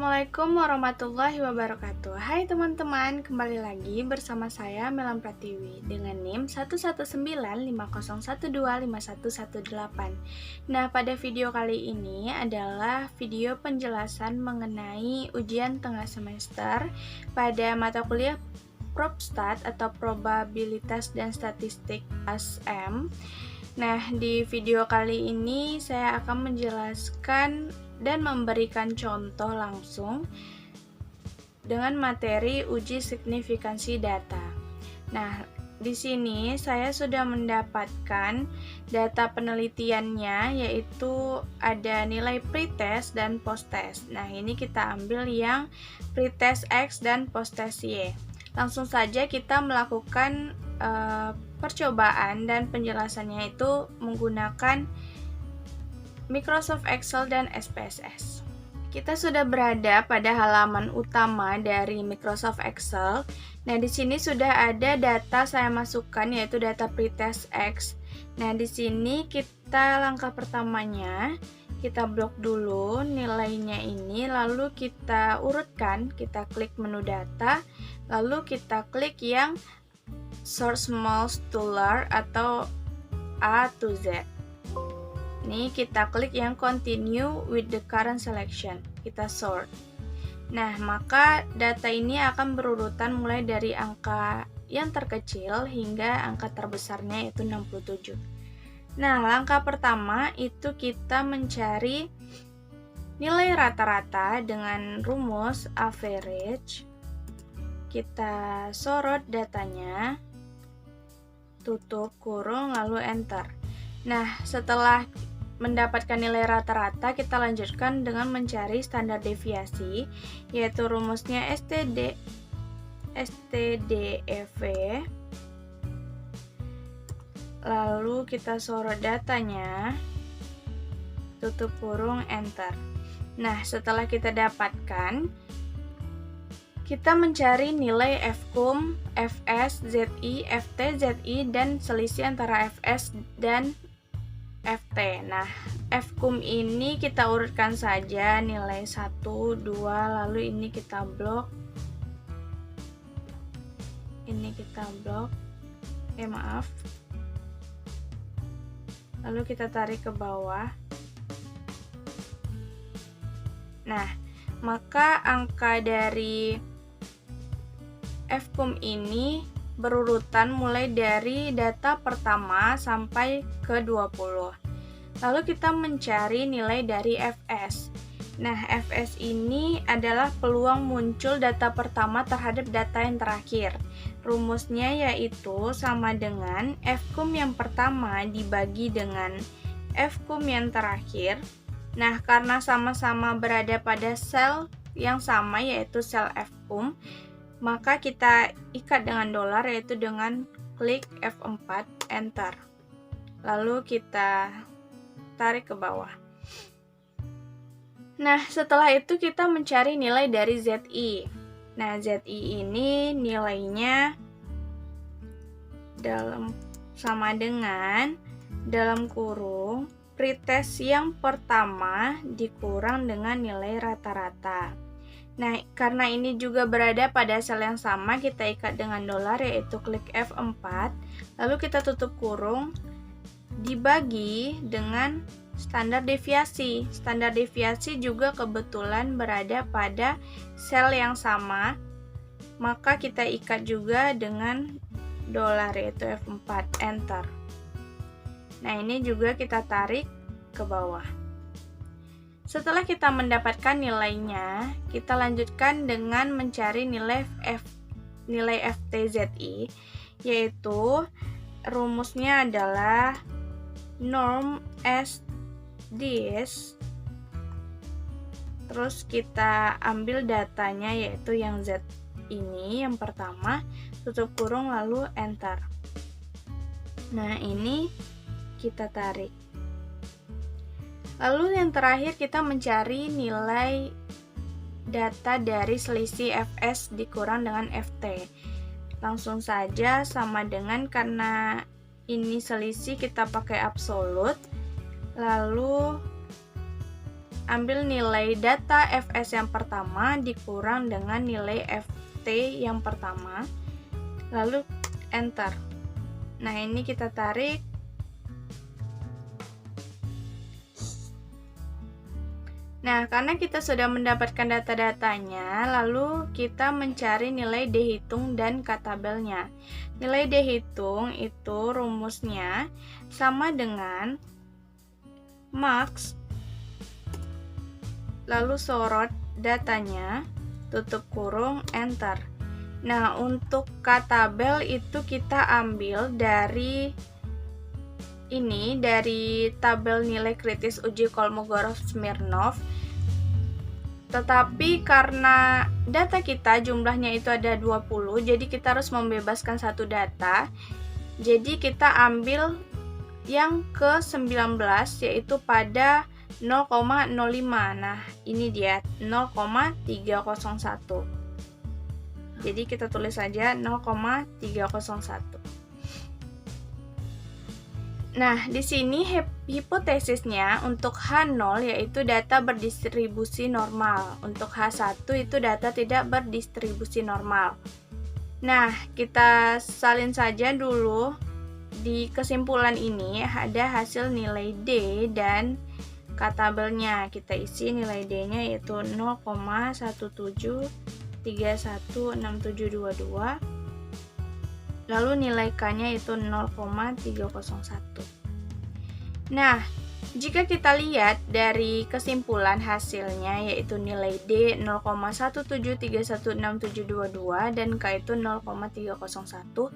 Assalamualaikum warahmatullahi wabarakatuh. Hai teman-teman, kembali lagi bersama saya Melan Pratiwi dengan NIM 11950125118. Nah, pada video kali ini adalah video penjelasan mengenai ujian tengah semester pada mata kuliah ProbStat atau Probabilitas dan Statistik kelas M. Nah, di video kali ini saya akan menjelaskan dan memberikan contoh langsung dengan materi uji signifikansi data. Nah, di sini saya sudah mendapatkan data penelitiannya, yaitu ada nilai pretest dan posttest. Nah, ini kita ambil yang pretest X dan posttest Y. Langsung saja kita melakukan percobaan dan penjelasannya itu menggunakan Microsoft Excel dan SPSS. Kita sudah berada pada halaman utama dari Microsoft Excel. Nah, di sini sudah ada data saya masukkan, yaitu data pretest X. Nah, di sini kita langkah pertamanya kita blok dulu nilainya ini, lalu kita urutkan, kita klik menu data, lalu kita klik yang sort smallest to large atau A to Z. Ini kita klik yang continue with the current selection. Kita sort. Nah, maka data ini akan berurutan mulai dari angka yang terkecil hingga angka terbesarnya yaitu 67. Nah, langkah pertama itu kita mencari nilai rata-rata dengan rumus average. Kita sorot datanya, tutup kurung, lalu enter. Nah, setelah mendapatkan nilai rata-rata, kita lanjutkan dengan mencari standar deviasi, yaitu rumusnya STDEV. Lalu kita sorot datanya, tutup kurung, enter. Nah, setelah kita dapatkan, kita mencari nilai FCUM, FS, ZI, FT, ZI, dan selisih antara FS dan FT. Nah, FCUM ini kita urutkan saja nilai 1, 2, lalu ini kita blok. Ini kita blok. Maaf. Lalu kita tarik ke bawah. Nah, maka angka dari FCUM ini berurutan mulai dari data pertama sampai ke 20. Lalu kita mencari nilai dari FS. Nah, FS ini adalah peluang muncul data pertama terhadap data yang terakhir. Rumusnya yaitu sama dengan FCUM yang pertama dibagi dengan FCUM yang terakhir. Nah, karena sama-sama berada pada sel yang sama yaitu sel FCUM, maka kita ikat dengan dolar, yaitu dengan klik F4, enter. Lalu kita tarik ke bawah. Nah, setelah itu kita mencari nilai dari ZI. Nah, ZI ini nilainya sama dengan dalam kurung pretest yang pertama dikurang dengan nilai rata-rata. Nah, karena ini juga berada pada sel yang sama, kita ikat dengan dolar, yaitu klik F4, lalu kita tutup kurung, dibagi dengan standar deviasi. Standar deviasi juga kebetulan berada pada sel yang sama, maka kita ikat juga dengan dolar, yaitu F4, enter. Nah, ini juga kita tarik ke bawah. Setelah kita mendapatkan nilainya, kita lanjutkan dengan mencari nilai FTZI, yaitu rumusnya adalah norm S this. Terus kita ambil datanya, yaitu yang Z ini yang pertama, tutup kurung, lalu enter. Nah, ini kita tarik. Lalu yang terakhir kita mencari nilai data dari selisih FS dikurang dengan FT. Langsung saja sama dengan, karena ini selisih kita pakai absolut, lalu ambil nilai data fs yang pertama dikurang dengan nilai ft yang pertama, lalu enter. Nah, ini kita tarik. Nah, karena kita sudah mendapatkan data-datanya, lalu kita mencari nilai D hitung dan K-tabelnya. Nilai D hitung itu rumusnya sama dengan max, lalu sorot datanya, tutup kurung, enter. Nah, untuk K-tabel itu kita ambil dari ini, dari tabel nilai kritis uji Kolmogorov-Smirnov. Tetapi karena data kita jumlahnya itu ada 20, jadi kita harus membebaskan satu data. Jadi kita ambil yang ke-19, yaitu pada 0,05. Nah, ini dia 0,301. Jadi kita tulis saja 0,301. Nah, di sini hipotesisnya untuk H0 yaitu data berdistribusi normal. Untuk H1 itu data tidak berdistribusi normal. Nah, kita salin saja dulu. Di kesimpulan ini ada hasil nilai D dan K-tabelnya. Kita isi nilai D-nya yaitu 0,17316722. Lalu nilai K-nya itu 0,301. Nah, jika kita lihat dari kesimpulan hasilnya yaitu nilai D 0,17316722 dan K itu 0,301,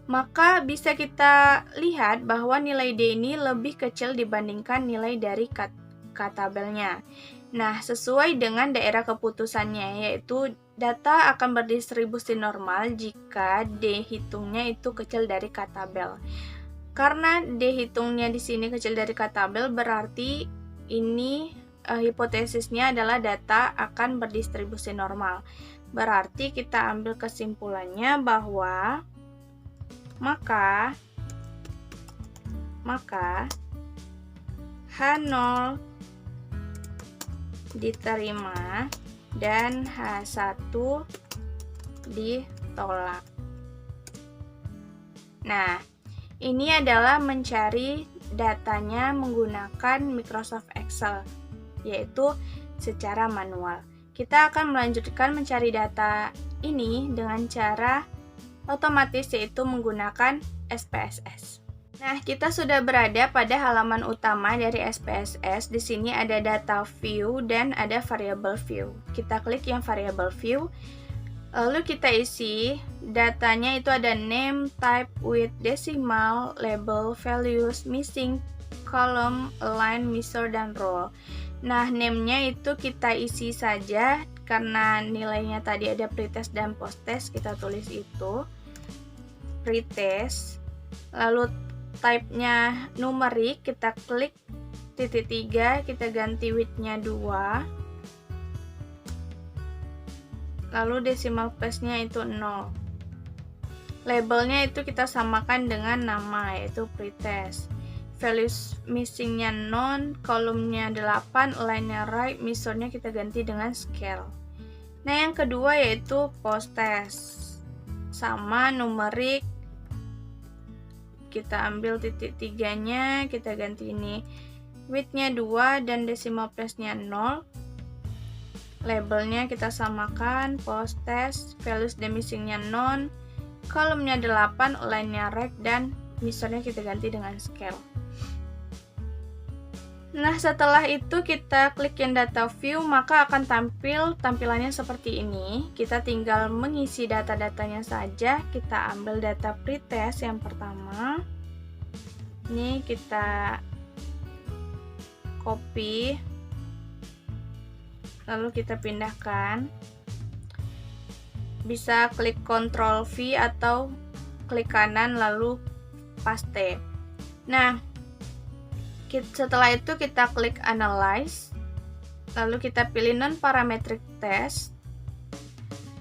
maka bisa kita lihat bahwa nilai D ini lebih kecil dibandingkan nilai dari K-tabelnya. Nah, sesuai dengan daerah keputusannya yaitu data akan berdistribusi normal jika D hitungnya itu kecil dari K-tabel. Karena D hitungnya di sini kecil dari K-tabel, berarti ini hipotesisnya adalah data akan berdistribusi normal. Berarti kita ambil kesimpulannya bahwa maka H0 diterima dan H1 ditolak. Nah, ini adalah mencari datanya menggunakan Microsoft Excel, yaitu secara manual. Kita akan melanjutkan mencari data ini dengan cara otomatis, yaitu menggunakan SPSS. Nah, kita sudah berada pada halaman utama dari SPSS. Di sini ada data view dan ada variable view. Kita klik yang variable view. Lalu kita isi datanya, itu ada name, type, with, decimal, label, values, missing, column, align, measure, dan row. Nah, name-nya itu kita isi saja karena nilainya tadi ada pretest dan posttest, kita tulis itu pretest. Lalu type-nya numerik, kita klik titik 3, kita ganti width-nya 2. Lalu decimal place-nya itu 0. Labelnya itu kita samakan dengan nama, yaitu pretest. Values missing-nya none, kolomnya 8, line-nya right, measure-nya kita ganti dengan scale. Nah, yang kedua yaitu posttest. Sama numerik, kita ambil titik 3-nya, kita ganti ini width-nya 2 dan decimal place-nya 0. Labelnya kita samakan, posttest, values the missing-nya none, kolomnya 8, line-nya right, dan measure-nya kita ganti dengan scale. Nah, setelah itu kita klik yang data view, maka akan tampil tampilannya seperti ini. Kita tinggal mengisi data-datanya saja. Kita ambil data pretest yang pertama. Ini kita copy, lalu kita pindahkan. Bisa klik Ctrl V atau klik kanan lalu paste. Nah, setelah itu kita klik Analyze, lalu kita pilih Non-Parametric Test,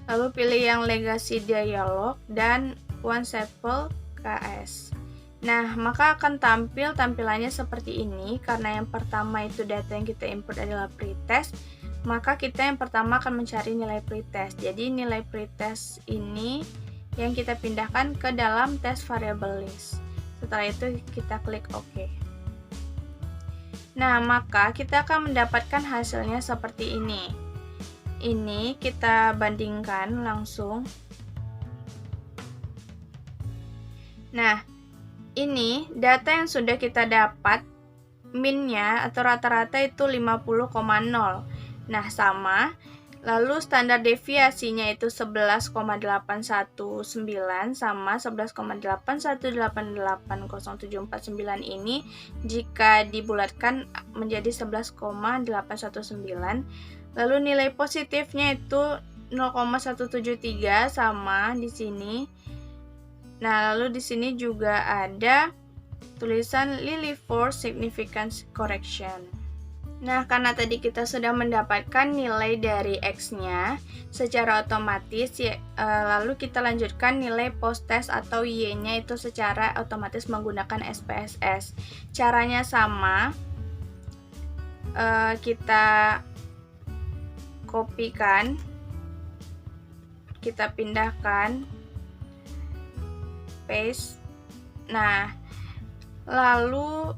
lalu pilih yang Legacy Dialog dan One Sample KS. Nah, maka akan tampil tampilannya seperti ini. Karena yang pertama itu data yang kita input adalah pretest, maka kita yang pertama akan mencari nilai pretest. Jadi nilai pretest ini yang kita pindahkan ke dalam test variable list. Setelah itu kita klik OK. Nah, maka kita akan mendapatkan hasilnya seperti ini. Ini kita bandingkan langsung. Nah, ini data yang sudah kita dapat, min-nya atau rata-rata itu 50,0. Nah, sama. Lalu standar deviasinya itu 11,819 sama 11,8188079 ini jika dibulatkan menjadi 11,819. Lalu nilai positifnya itu 0,173 sama di sini. Nah, lalu di sini juga ada tulisan Lily for Significance Correction. Nah, karena tadi kita sudah mendapatkan nilai dari X-nya secara otomatis, lalu kita lanjutkan nilai post-test atau Y-nya itu secara otomatis menggunakan SPSS. Caranya sama, kita kopikan, kita pindahkan, paste. Nah, lalu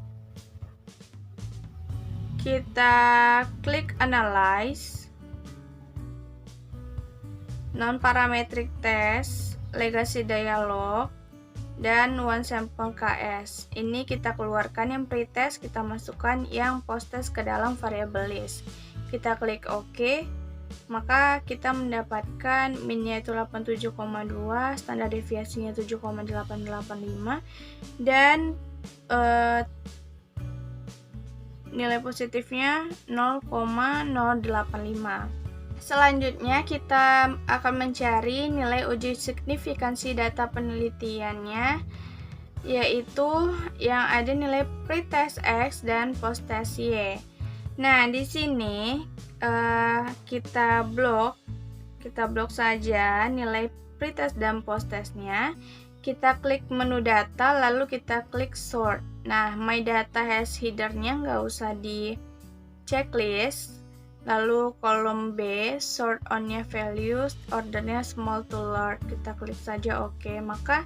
kita klik analyze, non-parametric test, legacy dialog, dan one sample KS. Ini kita keluarkan yang pretest, kita masukkan yang posttest ke dalam variable list. Kita klik OK. Maka kita mendapatkan min-nya itu 87,2, standar deviasinya 7,885, dan nilai positifnya 0,085. Selanjutnya kita akan mencari nilai uji signifikansi data penelitiannya, yaitu yang ada nilai pretest X dan posttest Y. Nah, di sini kita blok saja nilai pretest dan posttestnya. Kita klik menu data, lalu kita klik sort. Nah, my data has header-nya nggak usah di checklist. Lalu kolom B, sort on-nya values, ordernya small to large. Kita klik saja OK. Maka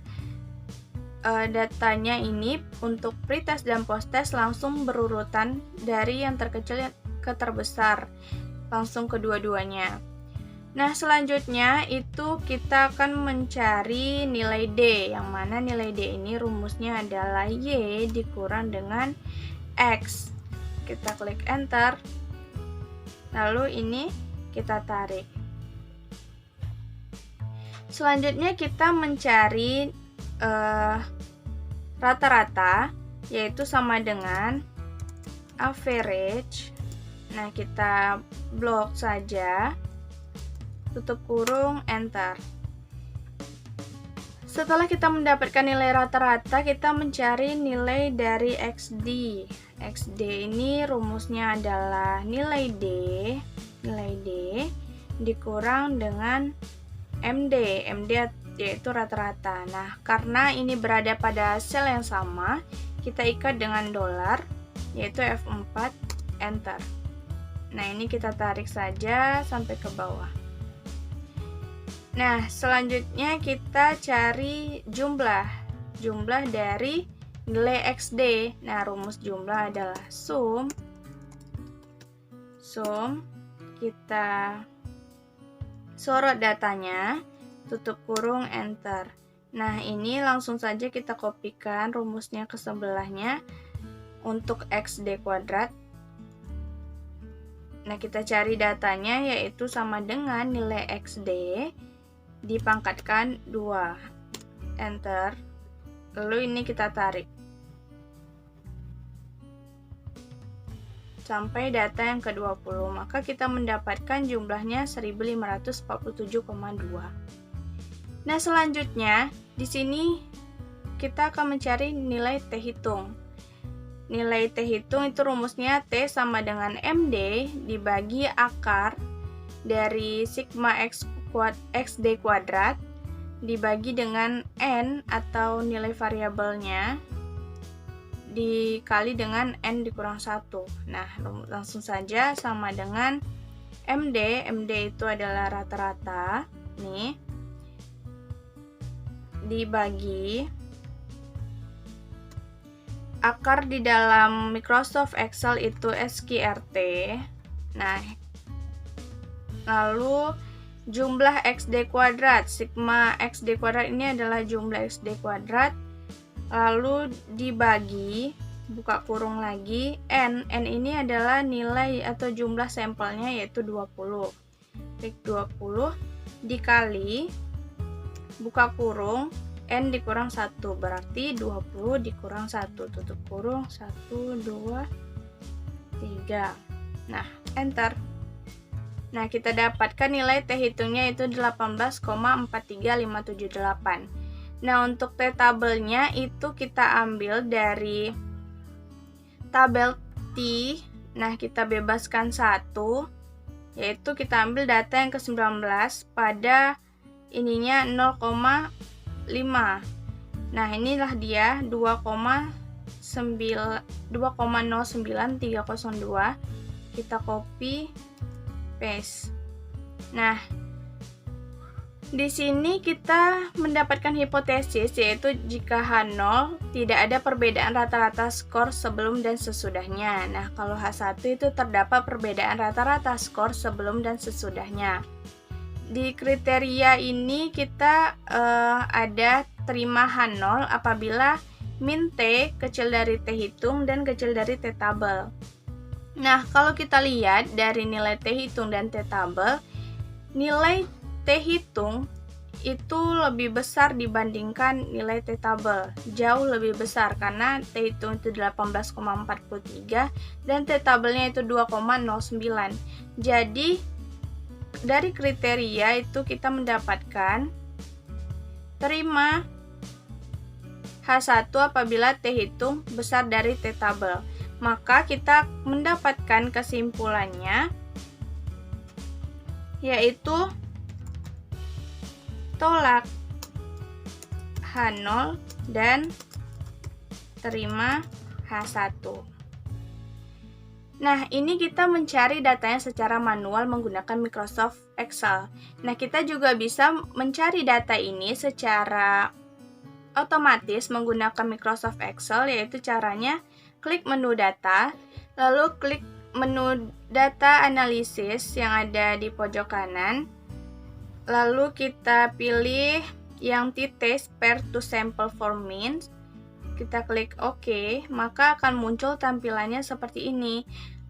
datanya ini untuk pretest dan posttest langsung berurutan dari yang terkecil ke terbesar, langsung kedua-duanya. Nah, selanjutnya itu kita akan mencari nilai D, yang mana nilai D ini rumusnya adalah Y dikurang dengan X. Kita klik enter, lalu ini kita tarik. Selanjutnya kita mencari rata-rata, yaitu sama dengan average. Nah, kita blok saja, tutup kurung, enter. Setelah kita mendapatkan nilai rata-rata, kita mencari nilai dari XD. XD ini rumusnya adalah nilai D dikurang dengan MD. MD yaitu rata-rata. Nah, karena ini berada pada sel yang sama, kita ikat dengan dolar, yaitu F4, enter. Nah, ini kita tarik saja sampai ke bawah. Nah, selanjutnya kita cari jumlah dari nilai XD. Nah, rumus jumlah adalah sum, kita sorot datanya, tutup kurung, enter. Nah, ini langsung saja kita kopikan rumusnya ke sebelahnya untuk XD kuadrat. Nah, kita cari datanya, yaitu sama dengan nilai XD dipangkatkan 2, enter. Lalu ini kita tarik sampai data yang ke-20, maka kita mendapatkan jumlahnya 1547,2. Nah, selanjutnya di sini kita akan mencari nilai T hitung. Nilai T hitung itu rumusnya T sama dengan MD dibagi akar dari sigma XD kuadrat dibagi dengan N atau nilai variabelnya, dikali dengan N dikurang 1. Nah, langsung saja sama dengan MD. MD itu adalah rata-rata. Nih. Dibagi akar di dalam Microsoft Excel itu SQRT. Nah, lalu jumlah XD kuadrat, sigma XD kuadrat ini adalah jumlah XD kuadrat, lalu dibagi, buka kurung lagi, N ini adalah nilai atau jumlah sampelnya yaitu 20. Klik 20 dikali, buka kurung, N dikurang 1, berarti 20 dikurang 1, tutup kurung, 1, 2, 3. Nah, enter. Nah, kita dapatkan nilai T hitungnya itu 18,43578. Nah, untuk T tabelnya itu kita ambil dari tabel T. Nah, kita bebaskan 1, yaitu kita ambil data yang ke-19 pada ininya 0,5. Nah, inilah dia 2,09302. Kita copy paste. Nah, di sini kita mendapatkan hipotesis, yaitu jika H0 tidak ada perbedaan rata-rata skor sebelum dan sesudahnya. Nah, kalau H1 itu terdapat perbedaan rata-rata skor sebelum dan sesudahnya. Di kriteria ini kita ada terima H0 apabila min T kecil dari T hitung dan kecil dari T tabel. Nah, kalau kita lihat dari nilai T hitung dan T tabel, nilai T hitung itu lebih besar dibandingkan nilai T tabel. Jauh lebih besar karena T hitung itu 18,43 dan T tabelnya itu 2,09. Jadi dari kriteria itu kita mendapatkan terima H1 apabila T hitung besar dari T tabel. Maka kita mendapatkan kesimpulannya yaitu tolak H0 dan terima H1. Nah, ini kita mencari datanya secara manual menggunakan Microsoft Excel. Nah, kita juga bisa mencari data ini secara otomatis menggunakan Microsoft Excel, yaitu caranya klik menu data, lalu klik menu data analisis yang ada di pojok kanan, lalu kita pilih yang t-test pair to sample for means. Kita klik OK, maka akan muncul tampilannya seperti ini.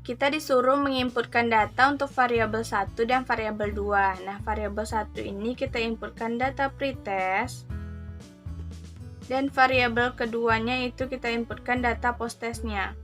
Kita disuruh menginputkan data untuk variabel 1 dan variabel 2. Nah, variabel 1 ini kita inputkan data pretest, dan variabel keduanya itu kita inputkan data post-testnya.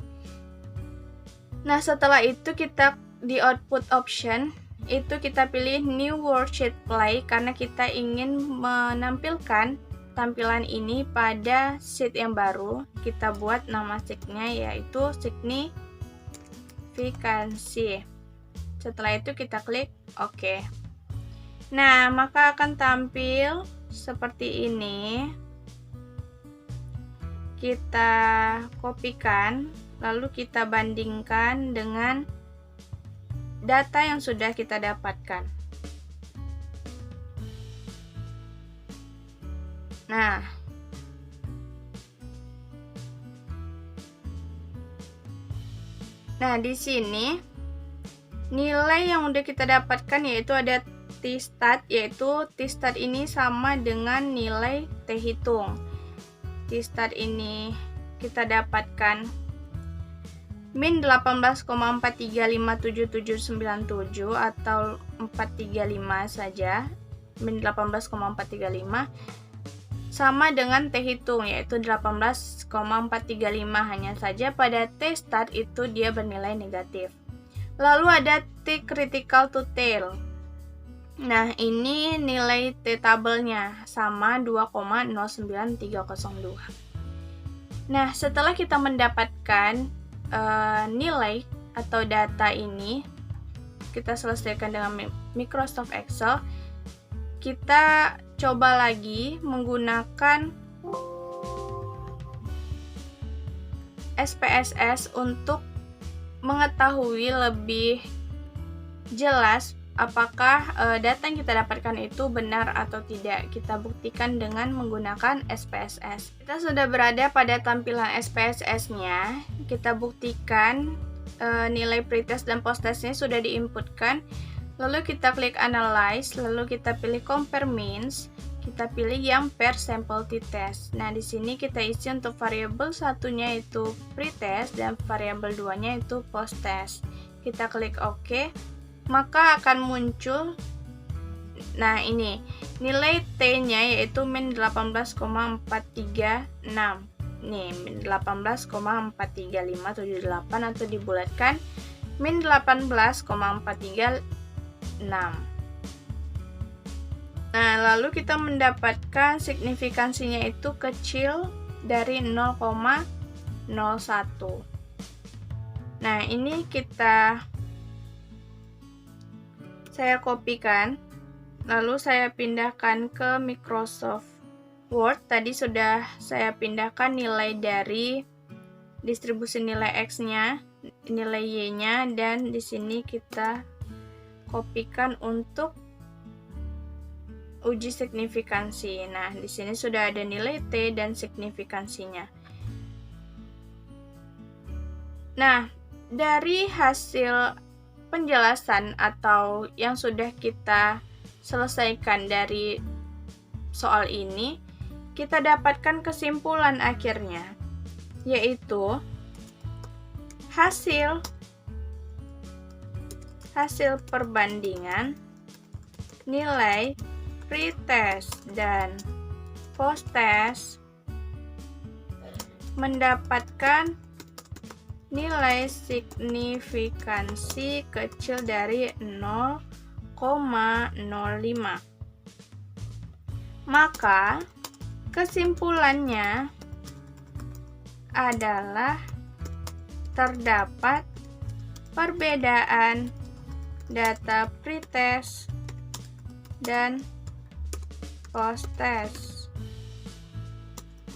Nah, setelah itu kita di output option, itu kita pilih new worksheet play karena kita ingin menampilkan tampilan ini pada sheet yang baru. Kita buat nama sheetnya yaitu signifikansi. Setelah itu kita klik OK. Nah, maka akan tampil seperti ini. Kita kopikan, lalu kita bandingkan dengan data yang sudah kita dapatkan. Nah, di sini nilai yang udah kita dapatkan yaitu ada T-stat, yaitu T-stat ini sama dengan nilai T hitung. T-stat ini kita dapatkan min 18,4357797 atau 435 saja, min 18,435 sama dengan T hitung yaitu 18,435, hanya saja pada T-stat itu dia bernilai negatif. Lalu ada T critical to tail. Nah, ini nilai T tabelnya sama 2,09302. Nah, setelah kita mendapatkan nilai atau data ini, kita selesaikan dengan Microsoft Excel. Kita coba lagi menggunakan SPSS untuk mengetahui lebih jelas apakah data yang kita dapatkan itu benar atau tidak. Kita buktikan dengan menggunakan SPSS. Kita sudah berada pada tampilan SPSS-nya. Kita buktikan nilai pretest dan posttestnya sudah diinputkan. Lalu kita klik Analyze, lalu kita pilih Compare Means. Kita pilih yang per sample t-test. Nah, di sini kita isi untuk variabel satunya itu pretest dan variabel 2-nya itu posttest. Kita klik OK. Maka akan muncul, nah ini nilai T-nya yaitu min 18,436. Nih, min 18,43578 atau dibulatkan min 18,436. Nah, lalu kita mendapatkan signifikansinya itu kecil dari 0,01. Nah, ini saya kopikan, lalu saya pindahkan ke Microsoft Word. Tadi sudah saya pindahkan nilai dari distribusi nilai X-nya, nilai Y-nya, dan di sini kita kopikan untuk uji signifikansi. Nah, di sini sudah ada nilai T dan signifikansinya. Nah, dari hasil penjelasan atau yang sudah kita selesaikan dari soal ini, kita dapatkan kesimpulan akhirnya, yaitu hasil perbandingan nilai pretest dan posttest mendapatkan nilai signifikansi kecil dari 0,05. Maka kesimpulannya adalah terdapat perbedaan data pretest dan posttest,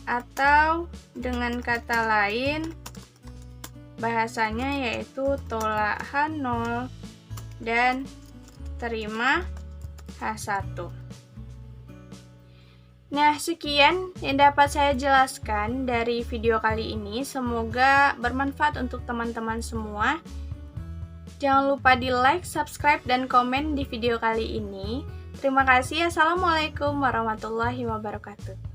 atau dengan kata lain bahasanya yaitu tolak H0 dan terima H1. Nah, sekian yang dapat saya jelaskan dari video kali ini. Semoga bermanfaat untuk teman-teman semua. Jangan lupa di like, subscribe, dan komen di video kali ini. Terima kasih. Assalamualaikum warahmatullahi wabarakatuh.